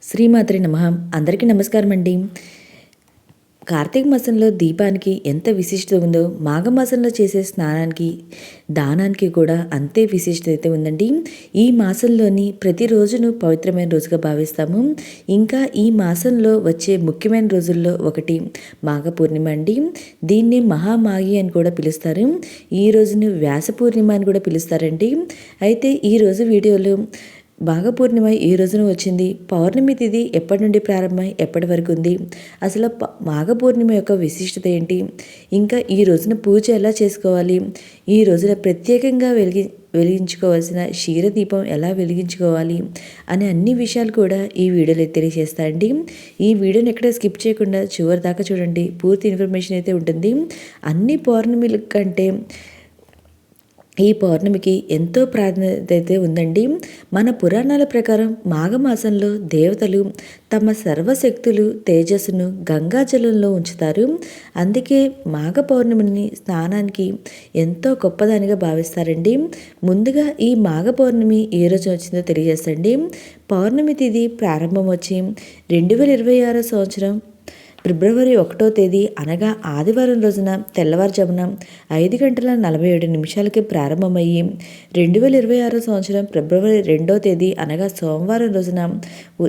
శ్రీమాత్రే నమః. అందరికీ నమస్కారం అండి. కార్తీక మాసంలో దీపానికి ఎంత విశిష్టత ఉందో మాఘమాసంలో చేసే స్నానానికి దానానికి కూడా అంతే విశిష్టత అయితే ఉందండి. ఈ మాసంలోని ప్రతిరోజును పవిత్రమైన రోజుగా భావిస్తాము. ఇంకా ఈ మాసంలో వచ్చే ముఖ్యమైన రోజుల్లో ఒకటి మాఘ పూర్ణిమ అండి. దీన్ని మహామాఘి అని కూడా పిలుస్తారు. ఈ రోజును వ్యాస పూర్ణిమ అని కూడా పిలుస్తారండి. అయితే ఈరోజు వీడియోలో మాఘ పూర్ణిమ ఈ రోజున వచ్చింది. పౌర్ణమి తిథి ఎప్పటి నుండి ప్రారంభమై ఎప్పటి వరకు ఉంది, అసలు మాఘ పూర్ణిమ యొక్క విశిష్టత ఏంటి, ఇంకా ఈ రోజున పూజ ఎలా చేసుకోవాలి, ఈ రోజున ప్రత్యేకంగా వెలిగించుకోవాల్సిన క్షీరదీపం ఎలా వెలిగించుకోవాలి అనే అన్ని విషయాలు కూడా ఈ వీడియోలో తెలియజేస్తాయండి. ఈ వీడియోని ఎక్కడ స్కిప్ చేయకుండా చివరి దాకా చూడండి. పూర్తి ఇన్ఫర్మేషన్ అయితే ఉంటుంది. అన్ని పౌర్ణమిల కంటే ఈ పౌర్ణమికి ఎంతో ప్రాధాన్యత అయితే ఉందండి. మన పురాణాల ప్రకారం మాఘమాసంలో దేవతలు తమ సర్వశక్తులు తేజస్సును గంగాజలంలో ఉంచుతారు. అందుకే మాఘ పౌర్ణమిని స్నానానికి ఎంతో గొప్పదానిగా భావిస్తారండి. ముందుగా ఈ మాఘ పౌర్ణమి ఏ రోజు వచ్చిందో తెలియజేస్తండి. పౌర్ణమి తిథి ప్రారంభం వచ్చి 2026 సంవత్సరం ఫిబ్రవరి 1వ తేదీ అనగా ఆదివారం రోజున తెల్లవారుజామున 5:47 ప్రారంభమయ్యి 2026 సంవత్సరం ఫిబ్రవరి 2వ తేదీ అనగా సోమవారం రోజున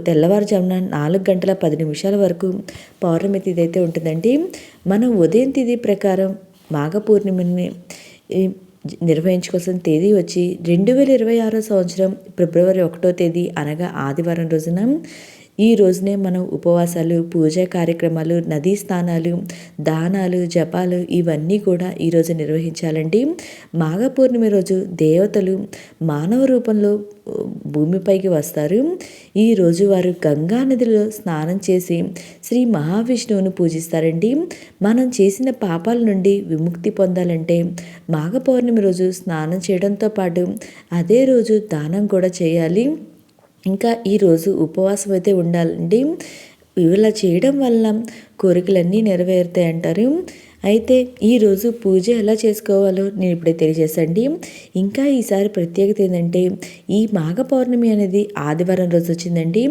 తెల్లవారుజామున 4:10 వరకు పౌర్ణమి తిథి అయితే ఉంటుందండి. మనం ఉదయం తిథి ప్రకారం మాఘ పూర్ణిమని నిర్వహించుకోవాల్సిన తేదీ వచ్చి 2026 సంవత్సరం ఫిబ్రవరి 1వ తేదీ అనగా ఆదివారం రోజున. ఈ రోజునే మనం ఉపవాసాలు, పూజా కార్యక్రమాలు, నదీ స్నానాలు, దానాలు, జపాలు ఇవన్నీ కూడా ఈరోజు నిర్వహించాలండి. మాఘ పూర్ణిమ రోజు దేవతలు మానవ రూపంలో భూమిపైకి వస్తారు. ఈరోజు వారు గంగా నదిలో స్నానం చేసి శ్రీ మహావిష్ణువును పూజిస్తారండి. మనం చేసిన పాపాల నుండి విముక్తి పొందాలంటే మాఘ పౌర్ణమి రోజు స్నానం చేయడంతో పాటు అదే రోజు దానం కూడా చేయాలి. ఇంకా ఈరోజు ఉపవాసం అయితే ఉండాలండి. ఇలా చేయడం వల్ల కోరికలన్నీ నెరవేరుతాయి అంటారు. అయితే ఈరోజు పూజ ఎలా చేసుకోవాలో నేను ఇప్పుడే తెలియజేసండి. ఇంకా ఈసారి ప్రత్యేకత ఏంటంటే ఈ మాఘ పౌర్ణమి అనేది ఆదివారం రోజు వచ్చిందండి.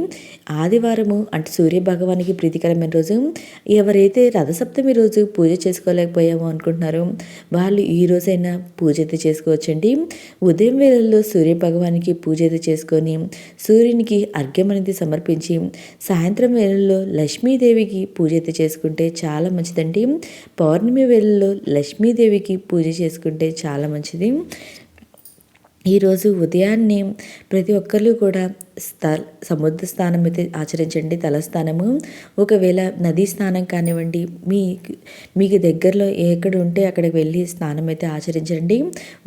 ఆదివారము అంటే సూర్య భగవానికి ప్రీతికరమైన రోజు. ఎవరైతే రథసప్తమి రోజు పూజ చేసుకోలేకపోయామో అనుకుంటున్నారో వాళ్ళు ఈ రోజైనా పూజ అయితే చేసుకోవచ్చండి. ఉదయం వేళల్లో సూర్య భగవానికి పూజ అయితే చేసుకొని సూర్యునికి అర్ఘ్యం అనేది సమర్పించి సాయంత్రం వేళల్లో లక్ష్మీదేవికి పూజ అయితే చేసుకుంటే చాలా మంచిదండి. పౌర్ణమి వేళల్లో లక్ష్మీదేవికి పూజ చేసుకుంటే చాలా మంచిది. ఈరోజు ఉదయాన్నే ప్రతి ఒక్కరు కూడా సముద్ర స్నానం అయితే ఆచరించండి. తలస్నానము, ఒకవేళ నదీ స్నానం కానివ్వండి, మీకు దగ్గరలో ఎక్కడ ఉంటే అక్కడికి వెళ్ళి స్నానం అయితే ఆచరించండి.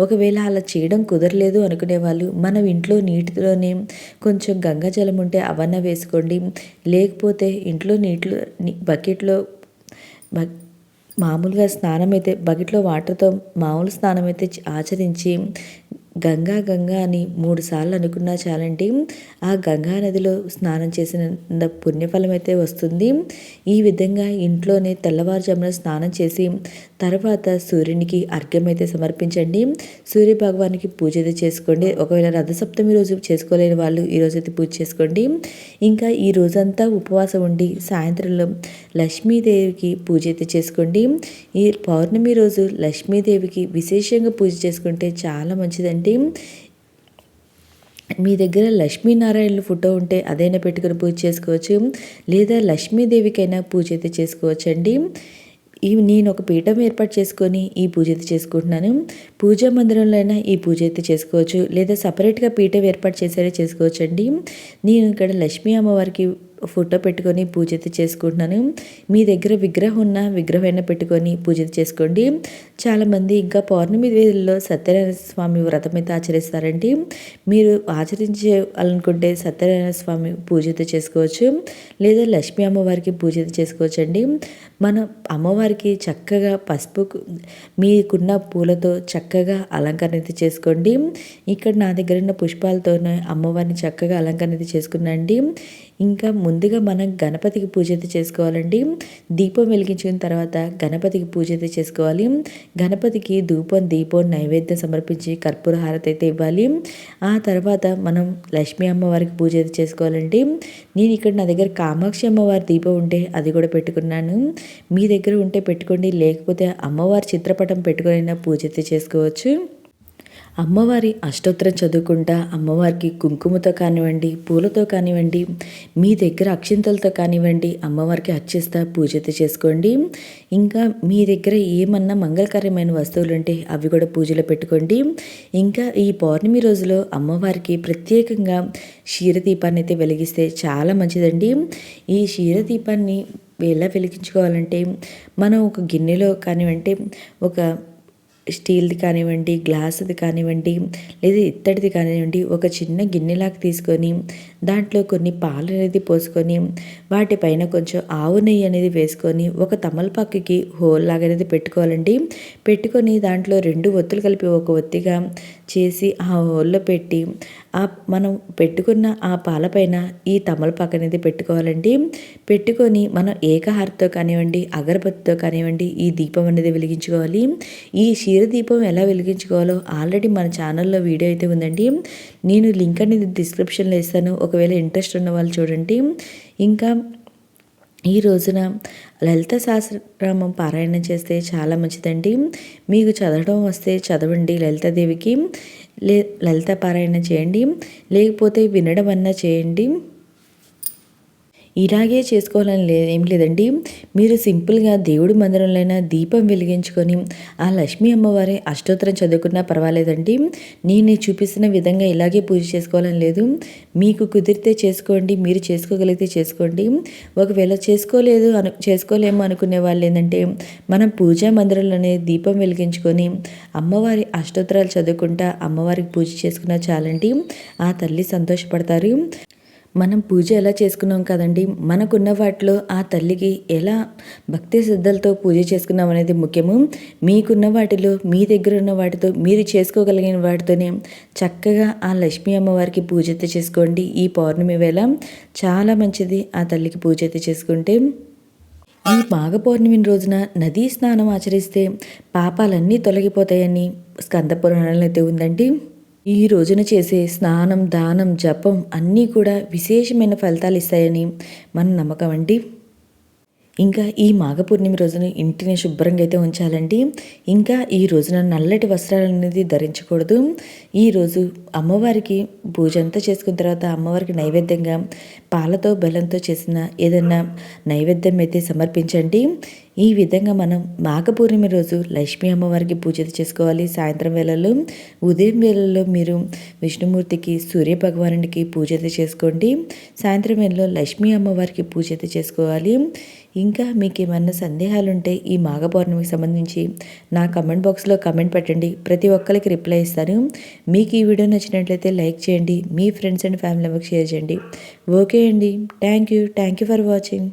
ఒకవేళ అలా చేయడం కుదరలేదు అనుకునే వాళ్ళు మనం ఇంట్లో నీటిలోనే కొంచెం గంగాజలం ఉంటే అవన్న వేసుకోండి. లేకపోతే ఇంట్లో బకెట్లో మామూలుగా స్నానం అయితే బకెట్లో వాటర్తో మామూలు స్నానం అయితే ఆచరించి గంగా అని 3 సార్లు అనుకున్నా చాలండి. ఆ గంగా నదిలో స్నానం చేసిన పుణ్యఫలం అయితే వస్తుంది. ఈ విధంగా ఇంట్లోనే తెల్లవారుజామున స్నానం చేసి తర్వాత సూర్యునికి అర్ఘ్యం అయితే సమర్పించండి. సూర్య భగవానికి పూజ అయితే చేసుకోండి. ఒకవేళ రథసప్తమి రోజు చేసుకోలేని వాళ్ళు ఈరోజు అయితే పూజ చేసుకోండి. ఇంకా ఈ రోజంతా ఉపవాసం ఉండి సాయంత్రంలో లక్ష్మీదేవికి పూజ అయితే చేసుకోండి. ఈ పౌర్ణమి రోజు లక్ష్మీదేవికి విశేషంగా పూజ చేసుకుంటే చాలా మంచిదండి. మీ దగ్గర లక్ష్మీనారాయణుల ఫోటో ఉంటే అదైనా పెట్టుకుని పూజ చేసుకోవచ్చు, లేదా లక్ష్మీదేవికైనా పూజ అయితే చేసుకోవచ్చండి. నేను ఒక పీఠం ఏర్పాటు చేసుకొని ఈ పూజ అయితే చేసుకుంటున్నాను. పూజా మందిరంలో అయినా ఈ పూజ అయితే చేసుకోవచ్చు, లేదా సపరేట్గా పీఠం ఏర్పాటు చేసేలా చేసుకోవచ్చండి. నేను ఇక్కడ లక్ష్మీ అమ్మవారికి ఫోటో పెట్టుకొని పూజ అయితే చేసుకుంటున్నాను. మీ దగ్గర విగ్రహమైనా పెట్టుకొని పూజ చేసుకోండి. చాలామంది ఇంకా పౌర్ణమి వేళల్లో సత్యనారాయణ స్వామి వ్రతం అయితే ఆచరిస్తారండి. మీరు ఆచరించాలనుకుంటే సత్యనారాయణ స్వామి పూజ అయితే చేసుకోవచ్చు, లేదా లక్ష్మీ అమ్మవారికి పూజ అయితే చేసుకోవచ్చండి. మన అమ్మవారికి చక్కగా పసుపు మీకున్న పూలతో చక్కగా అలంకరణ అయితే చేసుకోండి. ఇక్కడ నా దగ్గర ఉన్న పుష్పాలతోనే అమ్మవారిని చక్కగా అలంకరణ అయితే చేసుకున్నాండి. ఇంకా ముందుగా మనం గణపతికి పూజ అయితే చేసుకోవాలండి. దీపం వెలిగించుకున్న తర్వాత గణపతికి పూజ అయితే చేసుకోవాలి. గణపతికి ధూపం దీపం నైవేద్యం సమర్పించి కర్పూర హారతి అయితే ఇవ్వాలి. ఆ తర్వాత మనం లక్ష్మీ అమ్మవారికి పూజ అయితే చేసుకోవాలండి. నేను ఇక్కడ నా దగ్గర కామాక్షి అమ్మవారి దీపం ఉంటే అది కూడా పెట్టుకున్నాను. మీ దగ్గర ఉంటే పెట్టుకోండి, లేకపోతే అమ్మవారి చిత్రపటం పెట్టుకుని పూజ అయితే చేసుకోవచ్చు. అమ్మవారి అష్టోత్తరం చదువుకుంటా అమ్మవారికి కుంకుమతో కానివ్వండి, పూలతో కానివ్వండి, మీ దగ్గర అక్షింతలతో కానివ్వండి అమ్మవారికి అర్చిస్తా పూజ అయితే చేసుకోండి. ఇంకా మీ దగ్గర ఏమన్నా మంగళకరమైన వస్తువులు ఉంటే అవి కూడా పూజలో పెట్టుకోండి. ఇంకా ఈ పౌర్ణమి రోజులో అమ్మవారికి ప్రత్యేకంగా క్షీరదీపాన్ని అయితే వెలిగిస్తే చాలా మంచిదండి. ఈ క్షీరదీపాన్ని ఎలా వెలిగించుకోవాలంటే మనం ఒక గిన్నెలో కానివ్వండి, ఒక స్టీల్ది కానివ్వండి, గ్లాసుది కానివ్వండి, లేదా ఇత్తడిది కానివ్వండి, ఒక చిన్న గిన్నెలాగా తీసుకొని దాంట్లో కొన్ని పాలు అనేది పోసుకొని వాటిపైన కొంచెం ఆవు నెయ్యి అనేది వేసుకొని ఒక తమలపాకుకి హోల్ లాగా అనేది పెట్టుకోవాలండి. పెట్టుకొని దాంట్లో 2 ఒత్తులు కలిపి ఒక ఒత్తిగా చేసి ఆ హోల్లో పెట్టి మనం పెట్టుకున్న ఆ పాలపైన ఈ తమలపాకు అనేది పెట్టుకోవాలండి. పెట్టుకొని మనం ఏకహారతో కానివ్వండి, అగరబత్తితో కానివ్వండి ఈ దీపం అనేది వెలిగించుకోవాలి. ఈ క్షీరదీపం ఎలా వెలిగించుకోవాలో ఆల్రెడీ మన ఛానల్లో వీడియో అయితే ఉందండి. నేను లింక్ అనేది డిస్క్రిప్షన్లో ఇస్తాను, ఒకవేళ ఇంట్రెస్ట్ ఉన్న వాళ్ళు చూడండి. ఇంకా ఈ రోజున లలిత సహస్రనామం పారాయణం చేస్తే చాలా మంచిదండి. మీకు చదవడం వస్తే చదవండి, లలితాదేవికి లలిత పారాయణం చేయండి, లేకపోతే వినడం అన్నా చేయండి. ఇలాగే చేసుకోవాలని ఏం లేదండి. మీరు సింపుల్గా దేవుడి మందిరంలో దీపం వెలిగించుకొని ఆ లక్ష్మీ అమ్మవారి అష్టోత్తరం చదువుకున్నా పర్వాలేదండి. నేను చూపిస్తున్న విధంగా ఇలాగే పూజ చేసుకోవాలని లేదు. మీకు కుదిరితే చేసుకోండి, మీరు చేసుకోగలిగితే చేసుకోండి. ఒకవేళ చేసుకోలేము అనుకునే వాళ్ళు ఏంటంటే మనం పూజా మందిరంలోనే దీపం వెలిగించుకొని అమ్మవారి అష్టోత్తరాలు చదువుకుంటా అమ్మవారికి పూజ చేసుకున్నా చాలండి. ఆ తల్లి సంతోషపడతారు. మనం పూజ ఎలా చేసుకున్నాం కదండి, మనకున్న వాటిలో ఆ తల్లికి ఎలా భక్తి శ్రద్ధలతో పూజ చేసుకున్నాం అనేది ముఖ్యము. మీకున్న వాటిలో మీ దగ్గర ఉన్న వాటితో మీరు చేసుకోగలిగిన వాటితోనే చక్కగా ఆ లక్ష్మీ అమ్మవారికి పూజ అయితే చేసుకోండి. ఈ పౌర్ణమి వేళ చాలా మంచిది ఆ తల్లికి పూజ అయితే చేసుకుంటే. ఈ మాఘ పౌర్ణమి రోజున నదీ స్నానం ఆచరిస్తే పాపాలన్నీ తొలగిపోతాయని స్కంద పురాణంలో అయితే ఉందండి. ఈ రోజున చేసే స్నానం, దానం, జపం అన్నీ కూడా విశేషమైన ఫలితాలు ఇస్తాయని మన నమ్మకం అండి. ఇంకా ఈ మాఘ పూర్ణిమ రోజున ఇంటిని శుభ్రంగా అయితే ఉంచాలండి. ఇంకా ఈ రోజున నల్లటి వస్త్రాలు అనేది ధరించకూడదు. ఈరోజు అమ్మవారికి పూజ అంతా చేసుకున్న తర్వాత అమ్మవారికి నైవేద్యంగా పాలతో బెల్లంతో చేసిన ఏదన్నా నైవేద్యం అయితే సమర్పించండి. ఈ విధంగా మనం మాఘ పూర్ణిమ రోజు లక్ష్మీ అమ్మవారికి పూజ చేసుకోవాలి. సాయంత్రం వేళల్లో, ఉదయం వేళల్లో మీరు విష్ణుమూర్తికి, సూర్య భగవానుడికి పూజ చేసుకోండి. సాయంత్రం వేళలో లక్ష్మీ అమ్మవారికి పూజ చేసుకోవాలి. ఇంకా మీకు ఏమన్నా సందేహాలు ఉంటే ఈ మాఘ పౌర్ణమికి సంబంధించి నా కమెంట్ బాక్స్లో కమెంట్ పెట్టండి, ప్రతి ఒక్కరికి రిప్లై ఇస్తాను. మీకు ఈ వీడియో నచ్చినట్లయితే లైక్ చేయండి, మీ ఫ్రెండ్స్ అండ్ ఫ్యామిలీ మెంబర్కి షేర్ చేయండి. ఓకే అండి, థ్యాంక్ యూ ఫర్ వాచింగ్.